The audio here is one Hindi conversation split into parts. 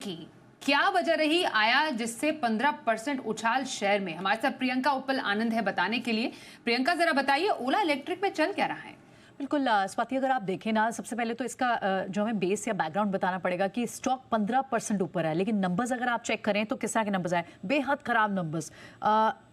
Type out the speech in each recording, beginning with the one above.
की, क्या वजह रही आया जिससे 15% उछाल शेयर में? हमारे साथ प्रियंका उप्पल आनंद है बताने के लिए। प्रियंका, जरा बताइए ओला इलेक्ट्रिक में चल क्या रहा है? बिल्कुल स्वाति, अगर आप देखें ना, सबसे पहले तो इसका जो हमें बेस या बैकग्राउंड बताना पड़ेगा कि स्टॉक 15% ऊपर है, लेकिन नंबर्स अगर आप चेक करें तो किस तरह के नंबर्स आए, बेहद खराब नंबर्स।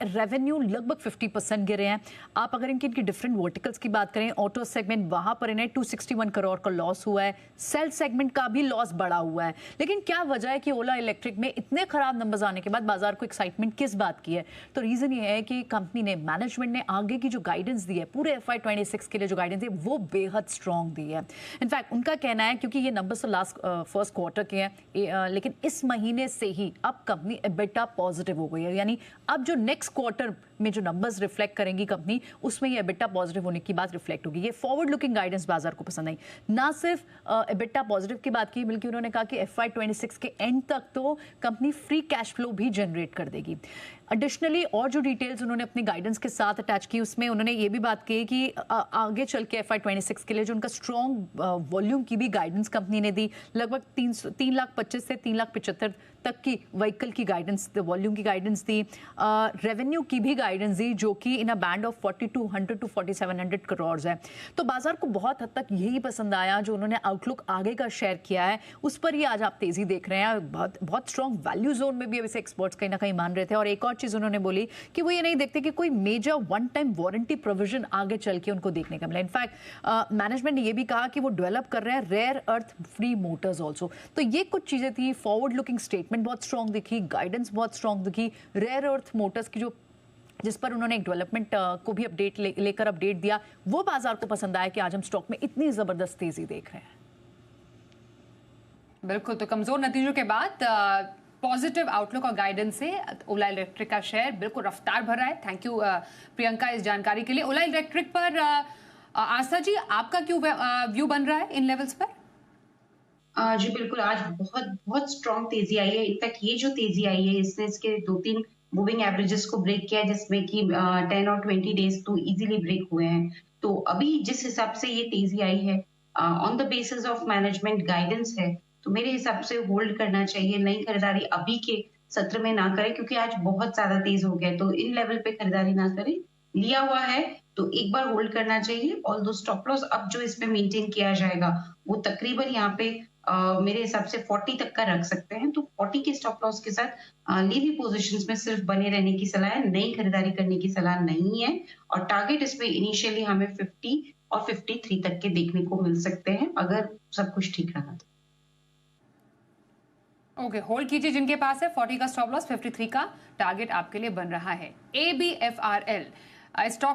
रेवेन्यू लगभग 50% गिरे हैं। आप अगर इनकी डिफरेंट वर्टिकल्स की बात करें, ऑटो सेगमेंट वहां पर इन्हें 261 करोड़ का लॉस हुआ है, सेल सेगमेंट का भी लॉस बढ़ा हुआ है। लेकिन क्या वजह है कि ओला इलेक्ट्रिक में इतने खराब नंबर्स आने के बाद बाजार को एक्साइटमेंट किस बात की है? तो रीजन ये है कि कंपनी ने, मैनेजमेंट ने आगे की जो गाइडेंस दी है, पूरे FY26 के लिए जो गाइडेंस दी वो बेहद स्ट्रांग दी है। इनफैक्ट उनका कहना है, क्योंकि ये नंबर्स तो लास्ट फर्स्ट क्वार्टर के हैं, लेकिन इस महीने से ही अब कंपनी एबिटा पॉजिटिव हो गई है, यानी अब जो नेक्स्ट क्वार्टर में जो नंबर्स रिफ्लेक्ट करेंगी कंपनी, उसमें ये एबिटा पॉजिटिव होने की बात रिफ्लेक्ट होगी। ये फॉरवर्ड लुकिंग गाइडेंस बाजार को पसंद आई। ना सिर्फ एबिटा पॉजिटिव की बात की, बल्कि उन्होंने कहा कि FY26 के एंड तक तो कंपनी फ्री कैश फ्लो भी जनरेट कर देगी। एडिशनली और जो डिटेल्स उन्होंने अपनी गाइडेंस के साथ अटैच की, उसमें उन्होंने ये भी बात की कि आगे चल के FY26 के लिए जो उनका स्ट्रॉन्ग वॉल्यूम की भी गाइडेंस कंपनी ने दी, लगभग 3,25,000 से 3,75,000 तक की व्हीकल की गाइडेंस, वॉल्यूम की गाइडेंस दी। रेवेन्यू की भी गाइडेंस दी, जो कि in a band of 4,200 to 4,700 crore है। तो बाजार को बहुत हद तक यही पसंद आया जो उन्होंने आउटलुक आगे का शेयर किया है, उस पर ही आज आप तेजी देख रहे हैं। बहुत बहुत स्ट्रॉन्ग वैल्यू जोन में भी अब इसे एक्सपर्ट्स कहीं ना कहीं मान रहे थे। और एक और चीज उन्होंने बोली कि वो ये नहीं देखते कि कोई major one time warranty provision आगे चल के उनको देखने का मिला। इनफैक्ट मैनेजमेंट ने ये भी कहा कि वो डेवलप कर रहे हैं rare earth free motors also. तो ये कुछ चीजें थी। फॉरवर्ड लुकिंग स्टेटमेंट बहुत स्ट्रॉन्ग दिखी, गाइडेंस बहुत स्ट्रॉन्ग दिखी। रेयर अर्थ मोटर्स की जिस पर उन्होंने एक डेवलपमेंट को भी अपडेट लेकर अपडेट दिया, वो बाजार को पसंद आया कि आज हम स्टॉक में इतनी जबरदस्त तेजी देख रहे हैं। बिल्कुल, तो कमजोर नतीजों के बाद पॉजिटिव आउटलुक और गाइडेंस से ओला इलेक्ट्रिक का शेयर बिल्कुल रफ्तार भर रहा है। थैंक यू प्रियंका इस जानकारी के लिए। ओला इलेक्ट्रिक पर आस्था जी, आपका क्यों व्यू बन रहा है इन लेवल्स पर? जी बिल्कुल, आज बहुत बहुत स्ट्रॉन्ग तेजी आई है। इनफैक्ट ये जो तेजी आई है, इसने इसके 2-3 मूविंग एवरेजेस को ब्रेक किया है, जिसमें कि 10 और 20 डेज तो इजीली ब्रेक हुए हैं। तो अभी जिस हिसाब से ये तेजी आई है, on the basis of management guidance है, तो मेरे हिसाब से होल्ड करना चाहिए। नई खरीदारी अभी के सत्र में ना करें, क्योंकि आज बहुत ज्यादा तेज हो गया, तो इन लेवल पे खरीदारी ना करें। लिया हुआ है तो एक बार होल्ड करना चाहिए। ऑल दो स्टॉप लॉस अब जो इसमें मेंटेन किया जाएगा, वो तकरीबन यहाँ पे मेरे हिसाब से 40 तक का रख सकते हैं। तो 40 के स्टॉप लॉस के साथ लीवी पोजीशंस में सिर्फ बने रहने की सलाह है, नई खरीदारी करने की सलाह नहीं है। और टारगेट इसमें इनिशियली हमें 50 और 53 तक के देखने को मिल सकते हैं, अगर सब कुछ ठीक रहा तो। ओके, होल्ड कीजिए जिनके पास है। 40 का स्टॉप लॉस, 53 का टारगेट आपके लिए बन रहा है। ABFRL stock